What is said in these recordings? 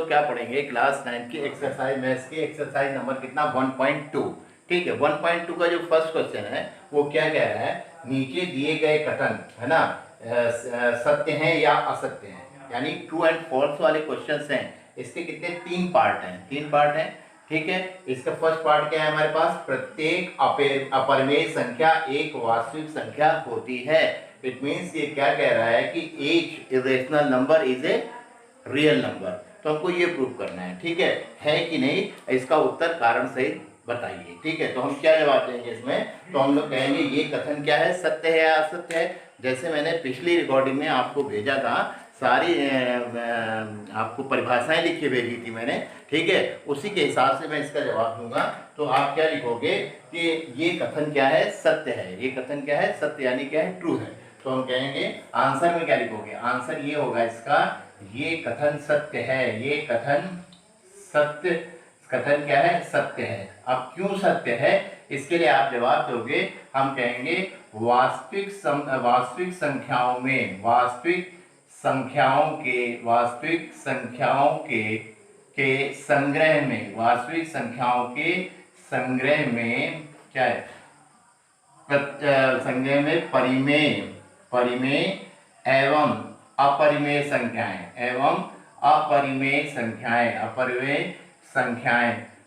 लोग क्या पढ़ेंगे, क्लास 9 की एक्सरसाइज मैथ्स की एक्सरसाइज नंबर कितना 1.2। ठीक है, 1.2 का जो फर्स्ट क्वेश्चन है वो क्या कह रहा है, नीचे दिए गए कथन है ना सत्य हैं या असत्य हैं, यानी ट्रू एंड फॉल्स वाले क्वेश्चंस हैं। इसके कितने, 3 पार्ट हैं, 3 पार्ट हैं। ठीक है, इसका फर्स्ट पार्ट क्या है हमारे पास, प्रत्येक अपरिमेय संख्या एक वास्तविक संख्या होती है। इट मीन्स ये क्या कह रहा है कि each irrational number is a real number. तो हमको ये प्रूव करना है। ठीक है कि नहीं, इसका उत्तर कारण सहित बताइए। ठीक है, तो हम क्या जवाब देंगे इसमें, तो हम लोग कहेंगे ये कथन क्या है, सत्य है या असत्य है। जैसे मैंने पिछली रिकॉर्डिंग में आपको भेजा था, सारी आपको परिभाषाएं लिख के भेजी थी मैंने। ठीक है, उसी के हिसाब से मैं इसका जवाब दूंगा। तो आप क्या लिखोगे कि ये कथन क्या है, सत्य है। ये कथन क्या है, सत्य यानी क्या है, ट्रू है। तो हम कहेंगे आंसर में क्या लिखोगे, आंसर ये होगा इसका, ये कथन सत्य है। ये कथन सत्य, कथन क्या है, सत्य है। अब क्यों सत्य है, इसके लिए आप जवाब दोगे, हम कहेंगे वास्तविक संख्याओं में, वास्तविक संख्याओं के संग्रह में, वास्तविक संख्याओं के संग्रह में क्या है, संग्रह में परिमेय एवं अपरिमेय संख्याएं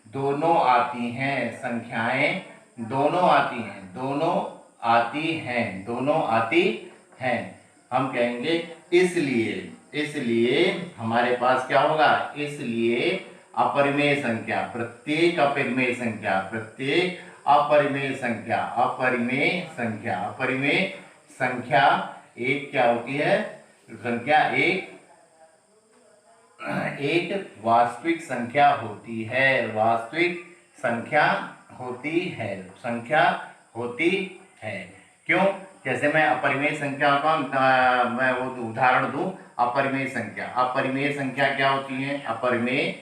दोनों आती हैं। हम कहेंगे इसलिए हमारे पास क्या होगा, इसलिए अपरिमेय संख्या, प्रत्येक अपरिमेय संख्या एक क्या होती है, संख्या एक वास्तविक संख्या होती है। क्यों, जैसे मैं अपरिमेय संख्या का मैं वो उदाहरण दूं, अपरिमेय संख्या क्या होती है, अपरिमेय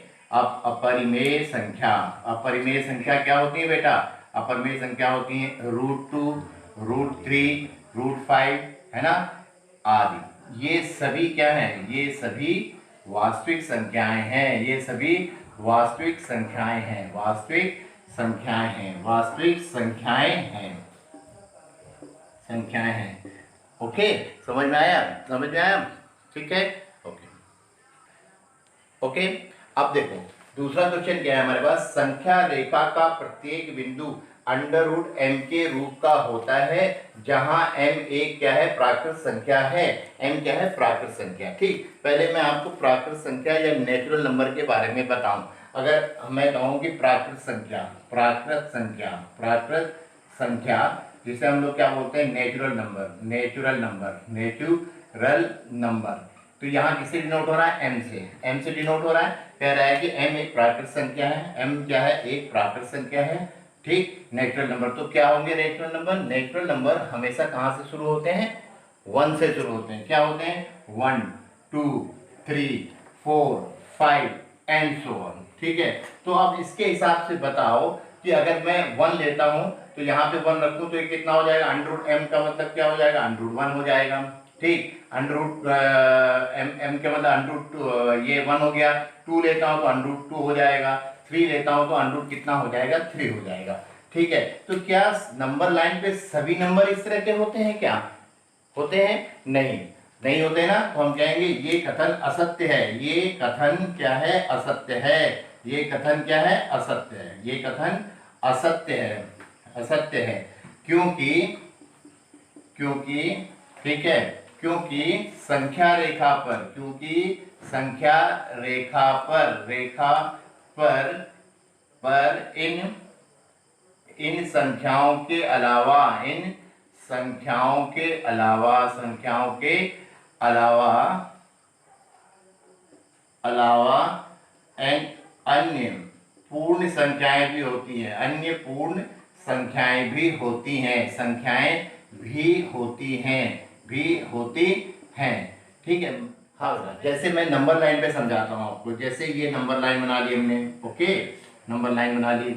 संख्या क्या होती है बेटा, अपरिमेय संख्या होती है √2, √3, √5 है ना, आदि। ये सभी क्या है, ये सभी वास्तविक संख्याएं हैं, संख्याएं हैं। ओके, समझ में आया। ठीक है, ओके। अब देखो दूसरा क्वेश्चन क्या है हमारे पास, संख्या रेखा का प्रत्येक बिंदु √m के रूप का होता है, जहां m एक क्या है, प्राकृत संख्या है। m क्या है, प्राकृत संख्या। ठीक, पहले मैं आपको प्राकृत संख्या या नेचुरल नंबर के बारे में बताऊं। अगर मैं कहूं कि प्राकृत संख्या जिसे हम लोग क्या बोलते हैं, नेचुरल नंबर। तो यहाँ किससे डिनोट हो रहा है, m से डिनोट हो रहा है। कह रहा है कि m एक प्राकृत संख्या है, m क्या है, एक प्राकृत संख्या है। ठीक, नेचुरल नंबर तो क्या होंगे, नेचुरल नंबर हमेशा कहाँ से शुरू होते हैं, 1 से शुरू होते हैं। क्या होते हैं, 1, 2, 3, 4, 5 एंड सो ऑन। ठीक है, तो अब इसके हिसाब से बताओ कि अगर मैं 1 लेता हूं तो यहाँ पे 1 रखूं तो ये कितना हो जाएगा, √m का मतलब क्या हो जाएगा, √1 हो जाएगा। ठीक, m का मतलब ये 1 हो गया। 2 लेता हूं तो √2 हो जाएगा। 3 लेता हूं तो कितना हो जाएगा, 3 हो जाएगा। ठीक है, तो क्या नंबर लाइन पे सभी नंबर इस तरह के होते हैं, क्या होते हैं, नहीं होते ना। तो हम कहेंगे ये कथन असत्य है। ये कथन क्या है, असत्य है। ये कथन क्या है, असत्य है। क्योंकि संख्या रेखा पर इन संख्याओं के अलावा अन्य पूर्ण संख्याएं भी होती हैं। ठीक है, हाँ, जैसे मैं नंबर लाइन पे समझाता हूँ आपको। जैसे ये नंबर लाइन बना ली हमने, ओके, नंबर लाइन बना ली।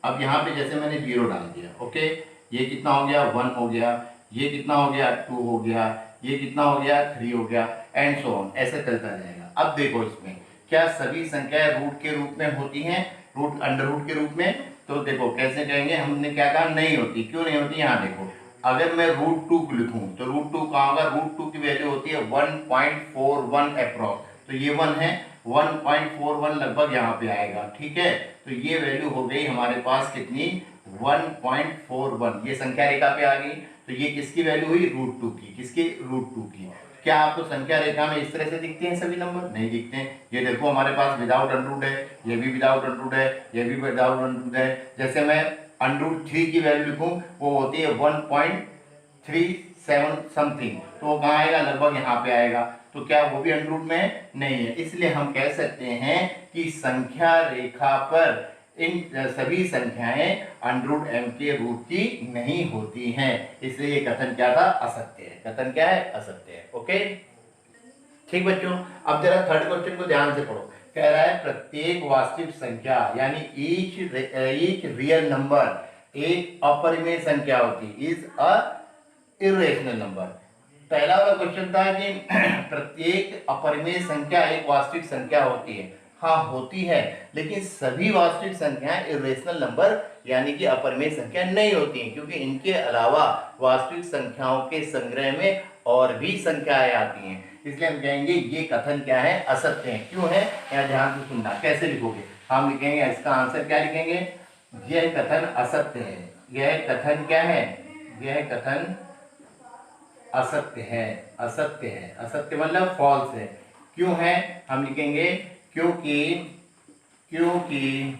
अब यहाँ पे जैसे मैंने 0 डाल दिया, ओके, ये कितना हो गया, 1 हो गया। ये कितना हो गया, 2 हो गया। ये कितना हो गया, 3 हो गया एंड सो ऑन, ऐसे चलता जाएगा। अब देखो इसमें क्या सभी संख्याएं रूट के रूप में होती हैं, रूट अंडर रूट के रूप में? तो देखो कैसे कहेंगे, हमने क्या कहा, नहीं होती। क्यों नहीं होती? यहाँ देखो, अगर मैं √2 लिखूं तो √2 कहाँ होगा? √2 की वैल्यू होती है 1.41 अप्रॉक्स, तो ये 1 है, 1.41 लगभग यहाँ पे आएगा। ठीक है, तो ये वैल्यू हो गई हमारे पास कितनी? 1.41। ये संख्या रेखा पे आ गई, तो ये किसकी वैल्यू हुई? √2 की। किसकी? √2 की। क्या आपको संख्या रेखा में इस तरह से दिखते हैं सभी नंबर? नहीं दिखते हैं। ये देखो हमारे पास विदाउट अंडर है, ये भी विदाउट अंडर है, ये भी विदाउट अंडर है। जैसे मैं √3 की वैल्यू लिखूं, वो होती है 1.37 समथिंग, तो वो कहाँ आएगा? लगभग यहाँ पे आएगा। तो क्या वो भी अंडर में है? नहीं है। इसलिए हम कह सकते हैं कि संख्या रेखा पर इन सभी संख्याएं √m के रूट की नहीं होती हैं। इसलिए ये कथन क्या था? असत्य है। कथन क्या है? असत्य है। ओके, ठीक बच्चों, अब जरा थर्ड क्वेश्चन को ध्यान से पढ़ो। कह रहा है प्रत्येक वास्तविक संख्या यानी ईच रियल नंबर एक अपरिमेय संख्या होती, इज अ इर्रेशनल नंबर। पहला वाला क्वेश्चन था कि प्रत्येक अपरिमेय संख्या एक वास्तविक संख्या होती है। हाँ होती है, लेकिन सभी वास्तविक संख्याएं इर्रेशनल नंबर यानी कि अपरिमेय संख्या नहीं होती हैं, क्योंकि इनके अलावा वास्तविक संख्याओं के संग्रह में और भी संख्याएं आती हैं। इसलिए हम कहेंगे ये कथन क्या है? असत्य है। क्यों है? यहाँ ध्यान से सुनना। कैसे लिखोगे? हम लिखेंगे, इसका आंसर क्या लिखेंगे? यह कथन असत्य है। यह कथन क्या है? यह कथन असत्य है। असत्य है, असत्य मतलब फॉल्स है। क्यों है? हम लिखेंगे क्योंकि क्योंकि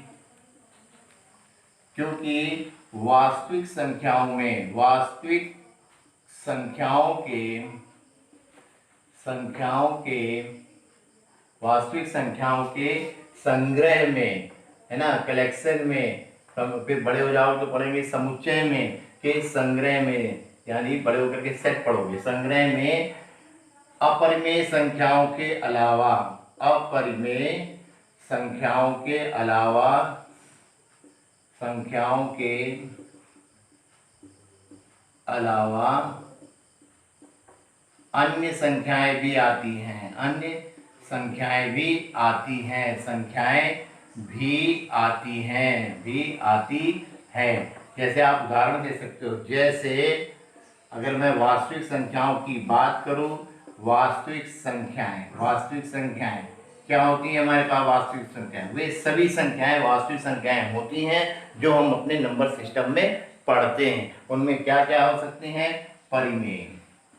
क्योंकि वास्तविक संख्याओं में वास्तविक संख्याओं के संग्रह में, है ना, कलेक्शन में, फिर बड़े हो जाओ तो पढ़ेंगे समुच्चय में, के संग्रह में, यानी बड़े होकर के सेट पढ़ोगे, संग्रह में अपरिमेय संख्याओं के अलावा अन्य संख्याएं भी आती हैं। संख्याएं भी आती हैं। जैसे आप उदाहरण दे सकते हो, जैसे अगर मैं वास्तविक संख्याओं की बात करूं, वास्तविक संख्याएं क्या होती है हमारे पास? वास्तविक संख्याएं वे सभी संख्याएं वास्तविक संख्याएं होती हैं जो हम अपने नंबर सिस्टम में पढ़ते हैं। उनमें क्या क्या हो सकती हैं? परिमेय।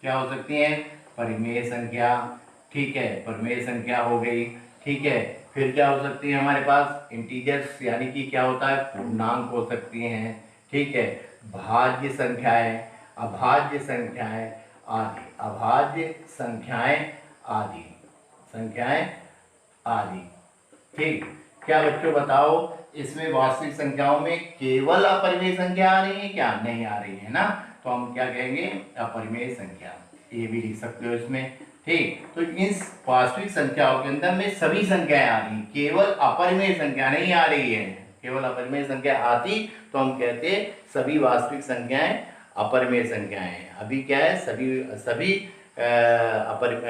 क्या हो सकती हैं? परिमेय संख्या। ठीक है, परिमेय संख्या हो गई। ठीक है, फिर क्या हो सकती है हमारे पास? इंटीजर्स, यानी कि क्या होता है? पूर्णांक हो सकती हैं। ठीक है, भाज्य संख्याएं, अभाज्य संख्याएं आदि। ठीक, क्या बच्चों बताओ, इसमें वास्तविक संख्याओं में केवल अपरिमेय संख्या आ रही है क्या? नहीं आ रही है ना, तो हम क्या कहेंगे? अपरिमेय संख्या। ये भी लिख सकते हो इसमें। ठीक, तो इस वास्तविक संख्याओं के अंदर में सभी संख्याएं आ रही, केवल अपरिमेय संख्या नहीं आ रही है। केवल अपरिमेय संख्या आती तो हम कहते सभी वास्तविक संख्याएं अपरिमेय संख्याएं। अभी क्या है?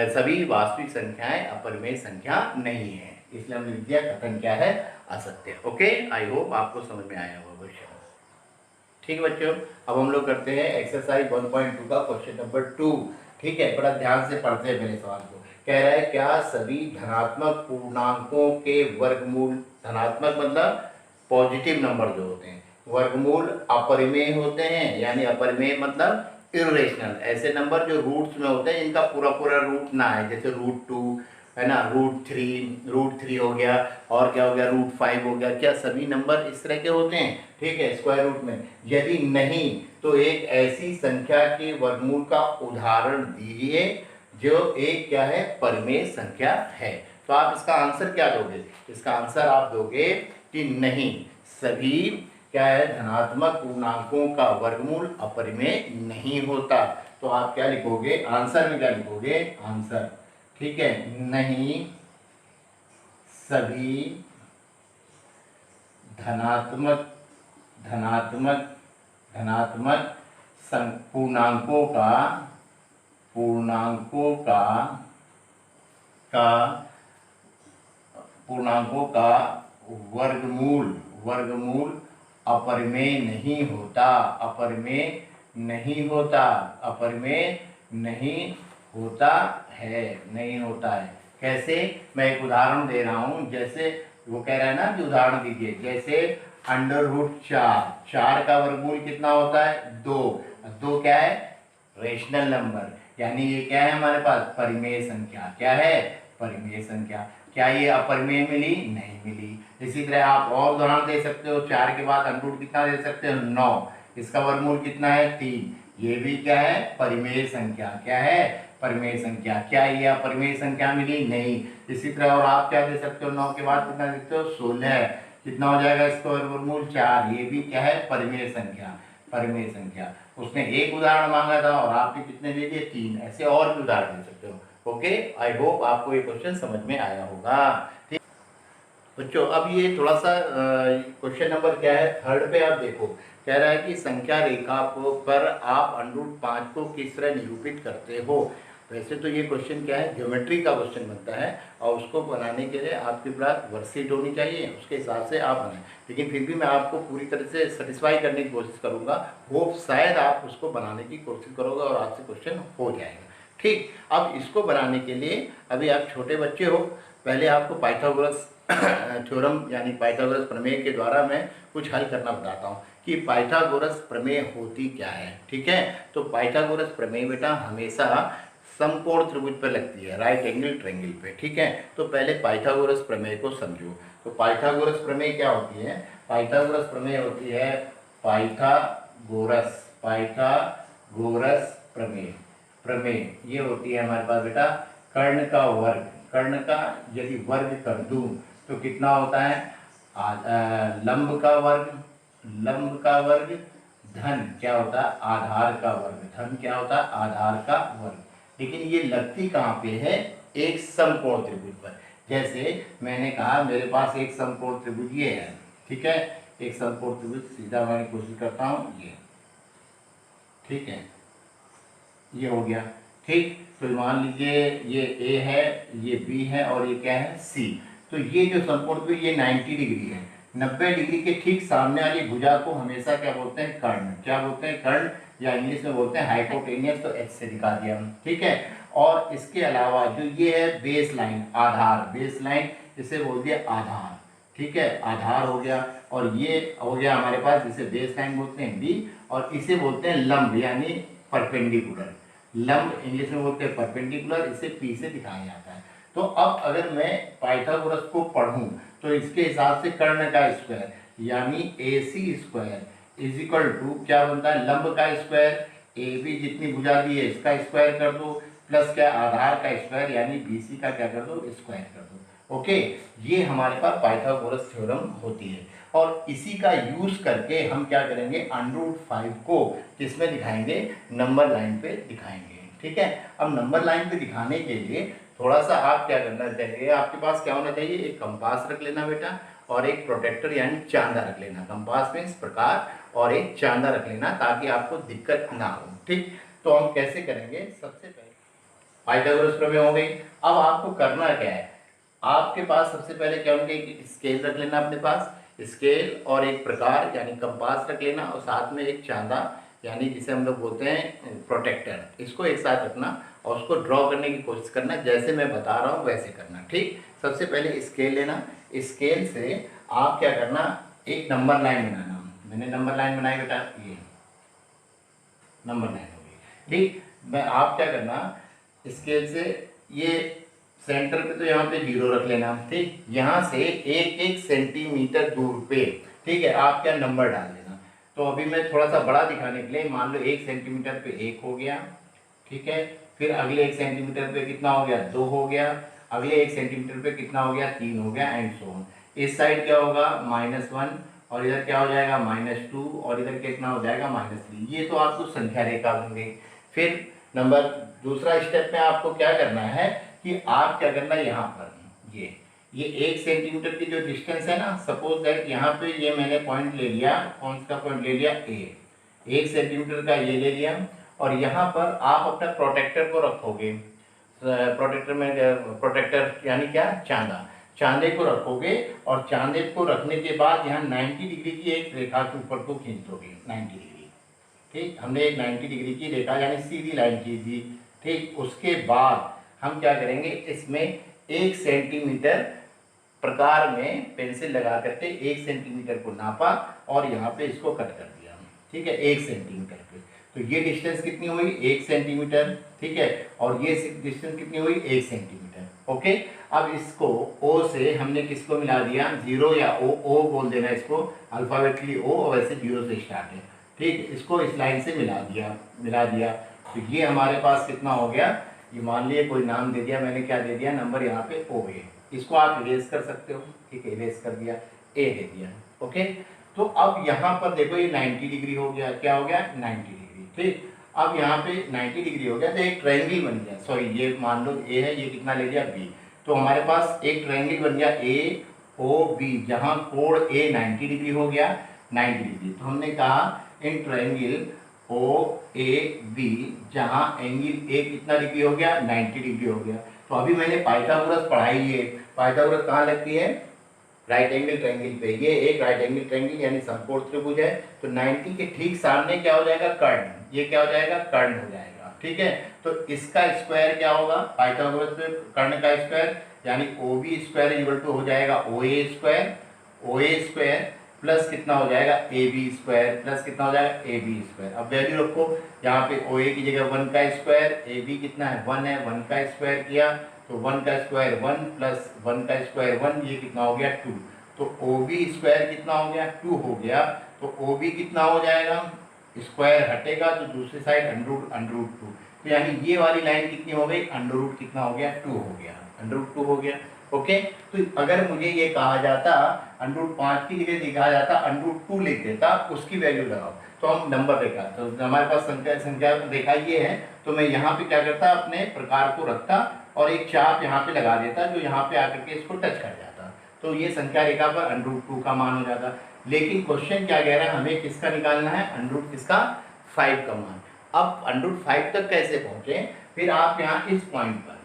सभी वास्तविक संख्याएं अपरिमेय संख्या नहीं है। इसलिए हमने लिख दिया कथन क्या है? असत्य। ओके, आई होप आपको समझ में आया होगा क्वेश्चन। ठीक बच्चों, अब हम लोग करते हैं एक्सरसाइज 1.2 का क्वेश्चन नंबर 2। ठीक है, बड़ा ध्यान से पढ़ते हैं मेरे सवाल को। कह रहा है क्या सभी धनात्मक पूर्णांकों के वर्गमूल, धनात्मक मतलब पॉजिटिव नंबर जो होते हैं, वर्गमूल अपरिमेय होते हैं? यानी अपरिमेय मतलब इर्रेशनल, ऐसे नंबर जो रूट्स में होते हैं जिनका पूरा पूरा रूट ना है, जैसे √2, है ना, √3 हो गया, और क्या हो गया? √5 हो गया। क्या सभी नंबर इस तरह के होते हैं? ठीक है, स्क्वायर रूट में। यदि नहीं तो एक ऐसी संख्या के वर्गमूल का उदाहरण दीजिए जो एक क्या है? परिमेय संख्या है। तो आप इसका आंसर क्या दोगे? इसका आंसर आप दोगे कि नहीं, सभी क्या है? धनात्मक पूर्णांकों का वर्गमूल अपरिमेय नहीं होता। तो आप क्या लिखोगे? आंसर में क्या लिखोगे? आंसर, ठीक है, नहीं सभी धनात्मक पूर्णांकों का पूर्णांकों का वर्गमूल वर्गमूल अपरिमेय नहीं होता, अपरिमेय नहीं होता, अपरिमेय नहीं होता है, नहीं होता है। कैसे? मैं एक उदाहरण दे रहा हूं, जैसे वो कह रहा है ना कि उदाहरण दीजिए, जैसे √4, 4 का वर्गमूल कितना होता है? 2। 2 क्या है? रेशनल नंबर, यानी ये क्या है हमारे पास? परिमेय संख्या। क्या है? परिमेय संख्या। क्या ये अपरिमेय मिली? नहीं मिली। इसी तरह आप और उदाहरण दे सकते हो, 4 के बाद √ कितना दे सकते हो? 9। इसका वर्गमूल कितना है? 3। ये भी क्या है? परिमेय संख्या। क्या है? परिमेय संख्या। क्या ये अपरिमेय संख्या मिली? नहीं। इसी तरह और आप क्या दे सकते हो? 9 के बाद कितना दे सकते हो? 16। कितना हो जाएगा इसका वर्गमूल? 4। ये भी क्या है? परिमेय संख्या, परिमेय संख्या। उसने एक उदाहरण मांगा था और आपने कितने दे दिए? 3। ऐसे और भी उदाहरण दे सकते हो। ओके, आई होप आपको ये क्वेश्चन समझ में आया होगा। ठीक बच्चों, अब ये थोड़ा सा क्वेश्चन नंबर क्या है? 3 पे आप देखो, कह रहा है कि संख्या रेखा पर आप √5 को किस तरह निरूपित करते हो। वैसे तो ये क्वेश्चन क्या है? ज्योमेट्री का क्वेश्चन बनता है और उसको बनाने के लिए आपके पास वर्कशीट होनी चाहिए, उसके हिसाब से आप बनाएं। लेकिन फिर भी मैं आपको पूरी तरह से सेटिस्फाई करने की कोशिश करूंगा। होप शायद आप उसको बनाने की कोशिश करोगे और आपसे क्वेश्चन हो जाएगा। ठीक, अब इसको बनाने के लिए, अभी आप छोटे बच्चे हो, पहले आपको पाइथागोरस थ्योरम यानी पाइथागोरस प्रमेय के द्वारा मैं कुछ हल करना बताता हूँ कि पाइथागोरस प्रमेय होती क्या है। ठीक है, तो पाइथागोरस प्रमेय बेटा हमेशा समकोण त्रिभुज पर लगती है, राइट एंगल ट्रायंगल पे। ठीक है, तो पहले पाइथागोरस प्रमेय को समझो। तो पाइथागोरस प्रमेय क्या होती है? पाइथागोरस प्रमेय होती है पाइथागोरस पाइथागोरस प्रमेय। प्रमेय ये होती है हमारे पास बेटा कर्ण का वर्ग। कर्ण का यदि वर्ग कर दूं तो कितना होता है? लंब का वर्ग, लंब का वर्ग धन क्या होता है? आधार का वर्ग। धन क्या होता है? आधार का वर्ग। लेकिन ये लगती कहाँ पे है? एक समकोण त्रिभुज पर। जैसे मैंने कहा मेरे पास एक समकोण त्रिभुज ये है। ठीक है, एक समकोण त्रिभुज सीधा बनाने की कोशिश करता हूँ, ये ठीक है, ये हो गया। ठीक, तो मान लीजिए ये ए है, ये बी है और ये क्या है? सी। तो ये जो समकोण त्रिभुज ये 90 डिग्री है। 90 डिग्री के ठीक सामने वाली भुजा को हमेशा क्या बोलते हैं? कर्ण। क्या बोलते हैं? कर्ण, या इंग्लिश में बोलते हैं हाइपोटेनियस। तो एच से दिखा दिया हम। ठीक है, और इसके अलावा जो ये है बेस लाइन, आधार, बेस लाइन, इसे बोल दिया आधार। ठीक है, आधार हो गया। और ये हो गया हमारे पास जिसे बेस लाइन बोलते हैं बी, और इसे बोलते हैं लंब यानी परपेंडिकुलर। लंब इंग्लिश में बोलते हैं परपेंडिकुलर, इसे पी से दिखाया जाता है। तो अब अगर मैं पाइथागोरस को पढ़ूं तो इसके हिसाब से कर्ण का स्क्वायर यानी AC square is equal to क्या बनता है? लंब का स्क्वायर, AB जितनी भुजा दी है इसका स्क्वायर कर दो, प्लस क्या? आधार का स्क्वायर यानी BC का क्या कर दो? स्क्वायर कर दो। ओके, ये हमारे पास पाइथागोरस थ्योरम होती है और इसी का यूज करके हम क्या करेंगे? √5 को किसमें दिखाएंगे? नंबर लाइन पे दिखाएंगे। ठीक है, अब नंबर लाइन पे दिखाने के लिए थोड़ा सा आप क्या करना चाहिए? आपके पास क्या होना चाहिए? एक कंपास रख लेना बेटा और एक प्रोटेक्टर यानी चांदा रख लेना। कंपास में इस प्रकार और एक चांदा रख लेना ताकि आपको दिक्कत ना हो। ठीक, तो हम कैसे करेंगे? सबसे पहले पाइथागोरस प्रमेय हो गई। अब आपको करना क्या है? आपके पास सबसे पहले क्या होंगे? एक स्केल रख लेना अपने पास, स्केल और एक प्रकार यानी कंपास रख लेना और साथ में एक चांदा यानी जिसे हम लोग बोलते हैं प्रोटेक्टर, इसको एक साथ रखना और उसको ड्रॉ करने की कोशिश करना। जैसे मैं बता रहा हूँ वैसे करना। ठीक, सबसे पहले स्केल लेना, स्केल से आप क्या करना? एक नंबर लाइन बनाना। मैंने नंबर लाइन बनाई बेटा, ये नंबर लाइन हो गई। ठीक, मैं आप क्या करना? स्केल से ये सेंटर पे तो यहाँ पे 0 रख लेना। ठीक, यहाँ से 1-1 सेंटीमीटर दूर पे, ठीक है, आप क्या नंबर डाल देना। तो अभी मैं थोड़ा सा बड़ा दिखाने के लिए मान लो 1 सेंटीमीटर पे 1 हो गया। ठीक है, फिर अगले 1 सेंटीमीटर पे कितना हो गया? 2 हो गया। अगले 1 सेंटीमीटर पे कितना हो गया? 3 हो गया, एंड सो ऑन। इस साइड क्या होगा? -1 और इधर क्या हो जाएगा? -2 और इधर कितना हो जाएगा? -3। ये तो आपको संख्या रेखा बन गई। फिर नंबर दूसरा स्टेप में आपको क्या करना है कि आप क्या करना है? यहाँ पर ये 1 सेंटीमीटर की जो डिस्टेंस है ना, सपोज दैट यहाँ पे ये मैंने पॉइंट ले लिया, कौन सा पॉइंट ले लिया? A। 1 सेंटीमीटर का ये ले लिया और यहाँ पर आप अपना प्रोटेक्टर को रखोगे। प्रोटेक्टर में प्रोटेक्टर यानी क्या? चांदा। चांदे को रखोगे और चांदे को रखने के बाद यहाँ 90 डिग्री की एक रेखा के ऊपर को खींच दोगे 90 डिग्री। ठीक, हमने एक 90 डिग्री की रेखा यानी सीधी लाइन खींची। ठीक, उसके बाद हम क्या करेंगे, इसमें 1 सेंटीमीटर प्रकार में पेंसिल लगा करके 1 सेंटीमीटर को नापा और यहाँ पे इसको कट कर दिया। ठीक है, 1 सेंटीमीटर पे। तो ये डिस्टेंस कितनी हुई, 1 सेंटीमीटर। ठीक है, और ये डिस्टेंस कितनी हुई, 1 सेंटीमीटर। ओके, अब इसको ओ से हमने किसको मिला दिया, 0 या ओ बोल देना इसको, अल्फ़ाबेटली ओ, और वैसे 0 से स्टार्ट है। ठीक, इसको इस लाइन से मिला दिया। तो ये हमारे पास कितना हो गया, ये मान लिए कोई नाम दे दिया मैंने, क्या दे दिया, नंबर यहाँ पे ओ ए। इसको आप इरेज कर सकते हो। ठीक है, इरेज कर दिया, ए दे दिया। ओके, तो अब यहाँ पर देखो ये 90 डिग्री हो गया, क्या हो गया, 90 डिग्री। ठीक, अब यहाँ पे 90 डिग्री हो गया तो एक ट्रायंगल बन गया। सॉरी, ये मान लो ए है, ये कितना ले लिया, बी। तो हमारे पास एक ट्रायंगल बन गया ए ओ बी, जहाँ कोण ए 90 डिग्री हो गया, 90 डिग्री। तो हमने कहा in triangle O A B जहाँ एंगल ए कितना डिग्री हो गया, 90 डिग्री हो गया। तो अभी मैंने पाइथागोरस पढ़ाई है। पाइथागोरस कहाँ लगती है, राइट एंगल ट्रायंगल पे। ये एक राइट एंगल ट्रायंगल यानी समकोण त्रिभुज है। तो 90 के ठीक सामने क्या हो जाएगा, कर्ण। ये क्या हो जाएगा, कर्ण हो जाएगा। ठीक है, तो इसका स्क्वायर क्या होगा, पाइथागोरस में कर्ण का स्क्वायर यानी O B square equal to हो जाएगा ओ ए स्क्वायर प्लस कितना हो जाएगा, ए बी स्क्वायर प्लस कितना हो जाएगा, ए बी स्क्वायर। अब वैल्यू रखो यहाँ पे, ओ ए की जगह 1 का स्क्वायर, ए बी कितना है, 1 है, 1 का स्क्वायर किया तो 1 का स्क्वायर 1 प्लस 1 का स्क्वायर 1, ये कितना हो गया, 2। तो ओ बी स्क्वायर कितना हो गया, 2 हो गया। तो ओ बी कितना हो जाएगा, स्क्वायर हटेगा तो दूसरी साइड अंडर रूट 2। तो यानी ये वाली लाइन कितनी हो गई, अंडर रूट कितना हो गया, 2 हो गया, अंडर रूट 2 हो गया। ओके, तो अगर मुझे ये कहा जाता अंडर रूट 5 की जगह लिखा जाता अंडर रूट 2 लिख देता, उसकी वैल्यू लगाओ, तो हम नंबर देखा, तो हमारे पास संख्या देखा ये है। तो मैं यहाँ पे क्या करता, अपने प्रकार को रखता और एक चाप यहाँ पे लगा देता जो यहाँ पे आकर के इसको टच कर जाता। तो ये संख्या रेखा पर अंडर रूट 2 का मान हो जाता। लेकिन क्वेश्चन क्या कह रहा है, हमें किसका निकालना है, अंडर रूट किसका, 5 का मान। अब अंडर रूट 5 तक कैसे पहुँचे, फिर आप यहाँ इस पॉइंट पर,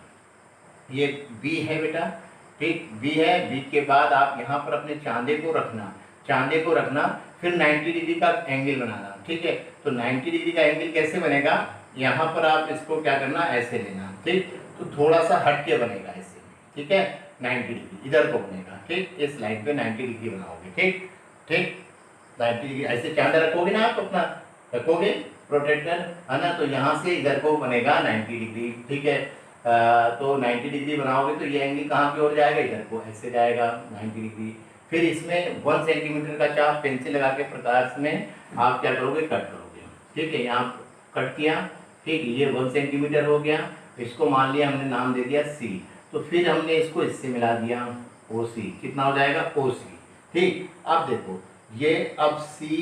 ये बी है बेटा, ठीक, बी है, बी के बाद आप यहाँ पर अपने चांदे को रखना, फिर 90 डिग्री का एंगल बनाना। ठीक है, तो 90 डिग्री का एंगल कैसे बनेगा, यहाँ पर आप इसको क्या करना, ऐसे लेना। ठीक, तो थोड़ा सा हट के बनेगा ऐसे। ठीक है, 90 डिग्री इधर को बनेगा। ठीक, इस लाइन पे 90 डिग्री बनाओगे। ठीक, 90 डिग्री ऐसे चांदा रखोगे ना, आप अपना रखोगे प्रोटेक्टर, है ना, तो यहाँ से इधर को बनेगा 90 डिग्री। ठीक है, तो 90 डिग्री बनाओगे तो ये एंगल कहाँ की ओर जाएगा, इधर को ऐसे जाएगा 90 डिग्री। फिर इसमें 1 सेंटीमीटर का चाप पेंसिल लगा के प्रकाश में आप क्या करोगे, कट करोगे। ठीक है, यहाँ कट किया। ठीक, ये 1 सेंटीमीटर हो गया, इसको मान लिया हमने नाम दे दिया सी। तो फिर हमने इसको इससे मिला दिया ओ सी, कितना हो जाएगा, ओ सी। ठीक, अब देखो ये, अब सी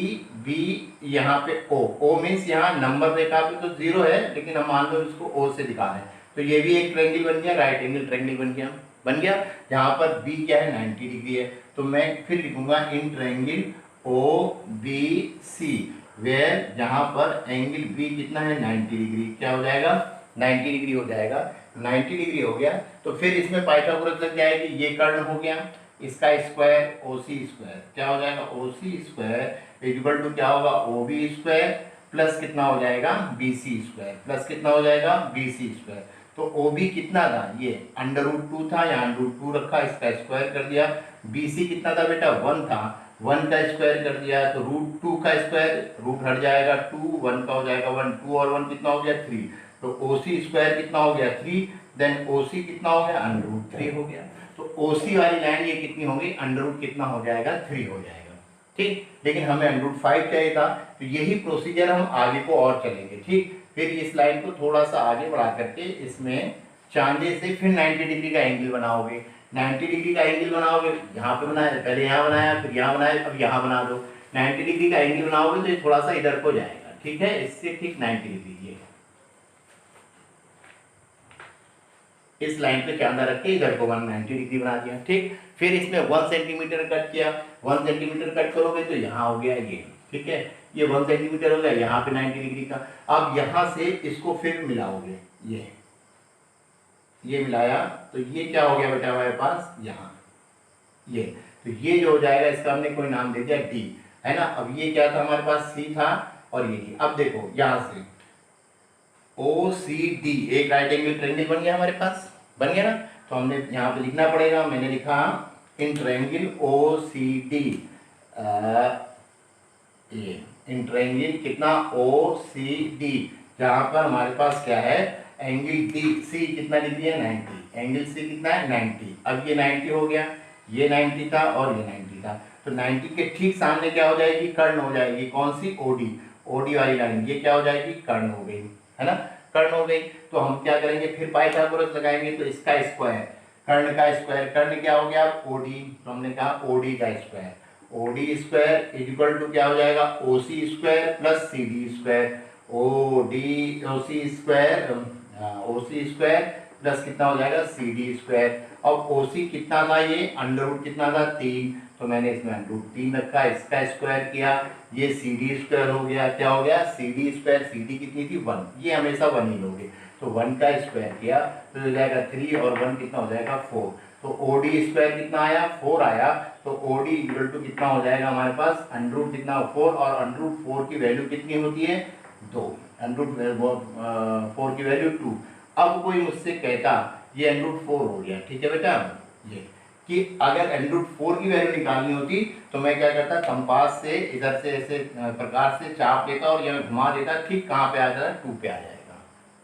बी यहाँ पे ओ मीन्स यहाँ नंबर रेखा पे तो 0 है, लेकिन हम मान लो इसको ओ से दिखा रहे हैं। तो ये भी एक ट्रायंगल बन गया, राइट एंगल ट्रायंगल बन गया। यहाँ पर बी क्या है, 90 डिग्री है। तो मैं फिर लिखूंगा in triangle O B C, where जहाँ पर एंगल बी कितना है, 90 डिग्री। क्या हो जाएगा, 90 डिग्री हो जाएगा। 90 डिग्री हो गया तो फिर इसमें पाइथागोरस लग जाएगी, ये कर्ण हो गया, इसका स्क्वायर ओ सी स्क्वायर, क्या हो जाएगा, ओ सी स्क्वायर इक्वल टू क्या होगा, ओ बी स्क्वायर प्लस कितना हो जाएगा, बी सी स्क्वायर प्लस कितना हो जाएगा, बी सी स्क्वायर। तो ओ बी कितना था, ये अंडर रूट 2 था, यहाँ अंडर रूट 2 रखा, इसका स्क्वायर कर दिया। बी सी कितना था बेटा, 1 था, 1 का स्क्वायर कर दिया, तो रूट 2 का स्क्वायर, रूट हट जाएगा 2, 1 का हो जाएगा 1, 2 और 1 कितना हो गया, 3। तो ओ सी स्क्वायर कितना हो गया, 3, देन ओ सी कितना हो गया, अंडर रूट 3 हो गया। तो ओ सी वाली लाइन ये कितनी होगी, अंडर रूट कितना हो जाएगा, 3 हो जाएगा। ठीक, लेकिन हमें अंडर रूट 5 चाहिए था, तो यही प्रोसीजर हम आगे को और चलेंगे। ठीक, फिर इस लाइन को थोड़ा सा आगे बढ़ा करके इसमें चांदे से फिर 90 डिग्री का एंगल बनाओगे। 90 डिग्री का एंगल बनाओगे, यहाँ पे बनाया, पहले यहाँ बनाया, फिर यहाँ बनाया, अब यहाँ बना दो। 90 डिग्री का एंगल बनाओगे तो ये थोड़ा सा इधर को जाएगा। ठीक है, इससे ठीक 90 डिग्री, ये इस लाइन पे चांदा रख के इधर को 190 डिग्री बना दिया। ठीक, फिर इसमें 1 सेंटीमीटर कट किया, 1 सेंटीमीटर कट करोगे तो यहाँ हो गया ये। ठीक है, ये 1 सेंटीमीटर हो गया, यहाँ पे 90 डिग्री का। अब यहाँ से इसको फिर मिलाओगे, ये मिलाया तो ये क्या हो गया बेटा हमारे पास, यहाँ ये, तो ये जो हो जाएगा इसका हमने कोई नाम दे दिया डी, है ना। अब ये क्या था हमारे पास, सी था और ये डी। अब देखो यहां से ओ सी डी एक राइट एंगल ट्रायंगल बन गया हमारे पास, बन गया ना। तो हमने यहाँ पे लिखना पड़ेगा, मैंने लिखा इन ट्रायंगल ओ सी डी, ये इन ट्रायंगल कितना ओ सी डी, जहां पर हमारे पास क्या है एंगल डी सी कितना डिग्री है 90, एंगल सी कितना है 90। अब ये 90 हो गया, ये 90 था और ये 90 था, तो 90 के ठीक सामने क्या हो जाएगी, कर्ण हो जाएगी, कौन सी, ओडी, ओडी वाली लाइन, ये क्या हो जाएगी, कर्ण हो गई, है ना, कर्ण हो गई। तो हम क्या करेंगे, फिर पाइथागोरस लगाएंगे, तो इसका स्क्वायर, कर्ण का स्क्वायर, कर्ण क्या हो गया ओडी, तो हमने कहा ओडी का square, OD square equal to क्या हो जाएगा, OC square plus C D square, OD OC square, OC square plus कितना हो जाएगा सी डी स्क्वायर। अब ओसी कितना था, ये अंडर रूट कितना था 3, तो मैंने इसमें अंडर रूट 3 रखा, इसका स्क्वायर किया, ये सी डी स्क्वायर हो गया, क्या हो गया C D square, C D कितनी थी 1, ये हमेशा 1 ही लोगे, तो 1 का स्क्वायर किया तो हो जाएगा 3 और 1 कितना हो जाएगा 4, तो ओडी स्क्वायर कितना आया 4 आया, तो ओडी इक्वल टू कितना हो जाएगा हमारे पास अंडर रूट कितना 4, और अंडर रूट 4 की वैल्यू कितनी होती है 2, अंडर रूट 4 की वैल्यू 2। अब कोई मुझसे कहता ये अंडर रूट 4 हो गया, ठीक है बेटा, ये कि अगर अंडर रूट 4 की वैल्यू निकालनी होती तो मैं क्या करता, कंपास से इधर से ऐसे प्रकार से चाप लेता और यह घुमा देता, ठीक कहाँ पे आ जाता 2 पे आ जाएगा,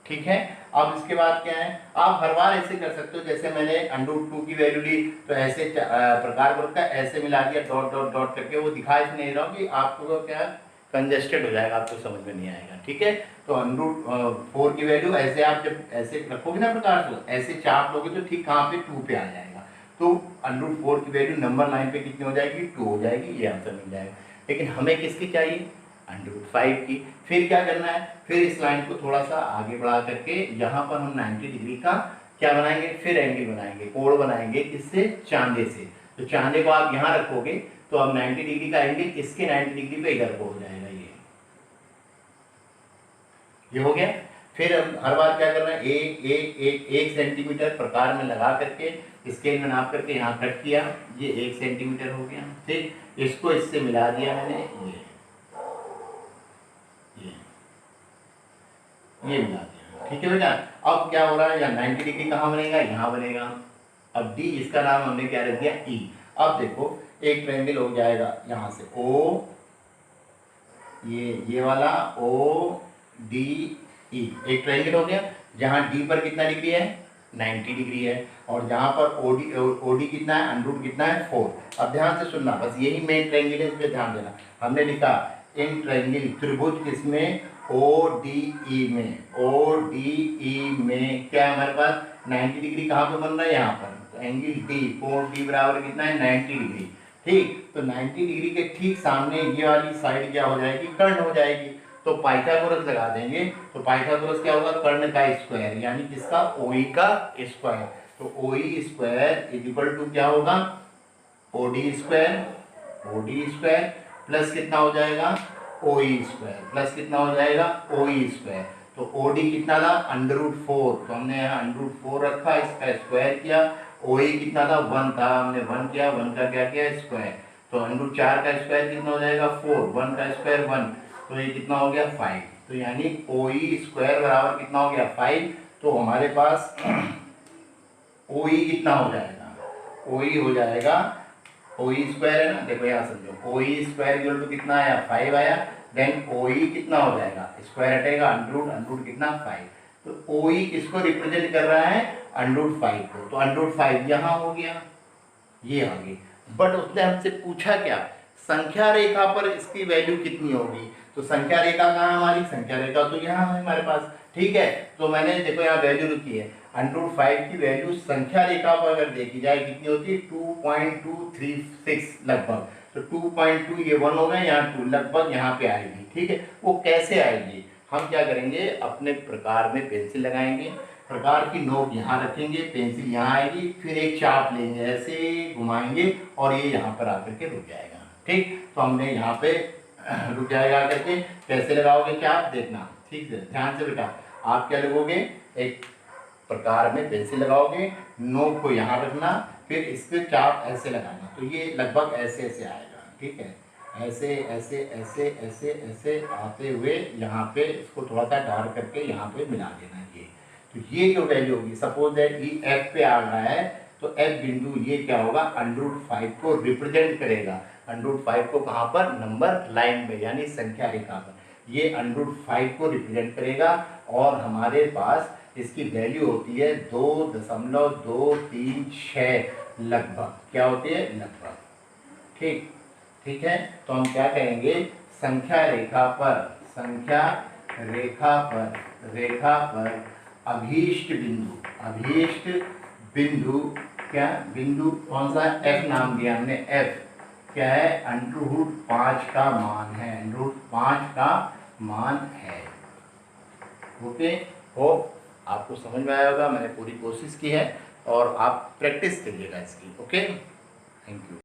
ठीक है। अब इसके बाद क्या है, आप हर बार ऐसे कर सकते हो, जैसे मैंने अंडर रूट 2 की वैल्यू ली तो ऐसे प्रकार को रखा, ऐसे मिला दिया डॉट डॉट डॉट करके, वो दिखा इसलिए नहीं रहा हूँ कि आपको क्या कंजेस्टेड हो जाएगा, आपको समझ में नहीं आएगा, ठीक है। तो अंडर रूट 4 की वैल्यू ऐसे आप जब ऐसे रखोगे ना प्रकार से, ऐसे चाप लोगे तो ठीक कहाँ पे 2 पे आ जाएगा, तो अंडर रूट 4 की वैल्यू नंबर लाइन पे कितनी हो जाएगी 2 हो जाएगी, ये आंसर मिल जाएगा। लेकिन हमें किसकी चाहिए, अंडर रूट 5 की। फिर क्या करना है, फिर इस लाइन को थोड़ा सा आगे बढ़ा करके यहाँ पर हम 90 डिग्री का क्या बनाएंगे, फिर एंगल बनाएंगे, कोण बनाएंगे, किससे, चांदे से। तो चांदे को आप यहाँ रखोगे तो अब 90 डिग्री का एंगल इसके 90 डिग्री पे इधर को हो जाएगा, ये हो गया। फिर हम हर बार क्या करना है, एक सेंटीमीटर प्रकार में लगा करके स्केल में नाप करके यहाँ कट किया, ये 1 सेंटीमीटर हो गया, ठीक, इसको इससे मिला दिया मैंने, ये मिला दिया, ठीक है बेटा। अब क्या हो रहा है, यहाँ 90 डिग्री कहाँ बनेगा, यहाँ बनेगा। अब डी, इसका नाम हमने क्या रख दिया ई। अब देखो एक ट्रायंगल हो जाएगा यहाँ से ओ, ये वाला ओ डी ई, एक ट्रायंगल हो गया, जहाँ डी पर कितना डिग्री है 90 डिग्री है, और जहाँ पर ओडी कितना है अंडर रूट कितना है 4। अब ध्यान से सुनना, बस यही मेन ट्रायंगल है, इस पर ध्यान देना। हमने लिखा इन ट्रायंगल त्रिभुज किसमें, ओ डी ई में, ओ डी ई में क्या है हमारे पास 90 डिग्री कहाँ पे बन रहा है, यहाँ पर, तो एंगल डी, कोण डी बराबर कितना है 90 डिग्री, ठीक। तो 90 डिग्री के ठीक सामने ये वाली साइड क्या हो जाएगी, कर्ण हो जाएगी, तो पाइथागोरस लगा देंगे, तो पाइथागोरस क्या होगा, कर्ण का स्क्वायर, यानी किसका, ओई का स्क्वायर, तो ओई स्क्वायर इज इक्वल टू क्या होगा, OD square, OD square plus कितना हो जाएगा ओई स्क्वायर, प्लस कितना हो जाएगा ओई स्क्वायर। तो ओडी कितना था अंडर रूट 4, तो हमने यहाँ अंडर रूट 4 रखा, इसका स्क्वायर किया, ओई कितना था 1 था, हमने 1 किया, 1 का क्या किया स्क्वायर, तो अंडर रूट 4 का स्क्वायर कितना हो जाएगा 4, 1 का स्क्वायर 1, तो ये कितना हो गया 5, तो यानी ओई स्क्वायर बराबर कितना हो गया 5। तो हमारे पास ओई कितना हो जाएगा, ओई हो जाएगा, ओई स्क्वायर है ना, देखो यहाँ समझो, ओई स्क्वायर इक्वल टू कितना आया 5 आया, देन ओई कितना हो जाएगा, स्क्वायर हटेगा अंडर रूट कितना 5, तो ओई किसको रिप्रेजेंट कर रहा है अंडर रूट 5 को, तो अंडर रूट 5 यहाँ हो गया, ये आ गई। बट उसने हमसे पूछा क्या, संख्या रेखा पर इसकी वैल्यू कितनी होगी, तो संख्या रेखा कहाँ हमारी, संख्या रेखा तो यहाँ है हमारे पास, ठीक है। तो मैंने देखो यहाँ वैल्यू लिखी है, अंडर रूट 5 की वैल्यू संख्या रेखा पर अगर देखी जाए कितनी होती है 2.236 लगभग, तो 2.2 ये 1 हो गए, यहाँ 2 लगभग यहाँ पे आएगी, ठीक है। वो कैसे आएगी, हम क्या करेंगे, अपने प्रकार में पेंसिल लगाएंगे, प्रकार की नोक यहाँ रखेंगे, पेंसिल यहाँ आएगी, फिर एक चाप लेंगे, ऐसे घुमाएंगे और ये यहाँ पर आकर के रुक जाएगा, ठीक। तो हमने यहाँ पे रुक जाएगा आकर के, कैसे लगाओगे चाप देखना, ठीक है, ध्यान से बेटा। आप क्या लगोगे, एक प्रकार में पेंसिल लगाओगे, नोक को यहाँ रखना, फिर इसके चाप ऐसे लगाना, तो ये लगभग ऐसे ऐसे आएगा, ठीक है, ऐसे ऐसे ऐसे ऐसे ऐसे आते हुए यहाँ पे इसको थोड़ा सा डार्क करके यहाँ पे मिला देना ये। तो ये जो वैल्यू होगी, सपोज दैट ई एफ पे आ रहा है, तो एफ बिंदु ये क्या होगा, √5 को रिप्रेजेंट करेगा। √5 को कहाँ पर, नंबर लाइन में, यानी संख्या रेखा पर ये √5 को रिप्रेजेंट करेगा। और हमारे पास इसकी वैल्यू होती है 2.236 लगभग, क्या होती है, लगभग, ठीक, ठीक है। तो हम क्या कहेंगे, संख्या रेखा पर, संख्या रेखा पर अभीष्ट बिंदु क्या, बिंदु कौन सा, एफ नाम दिया हमने, एफ क्या है, √5 का मान है, √5 का मान है। ओके, होप आपको समझ में आया होगा, मैंने पूरी कोशिश की है और आप प्रैक्टिस करिएगा इसकी। Okay, thank you.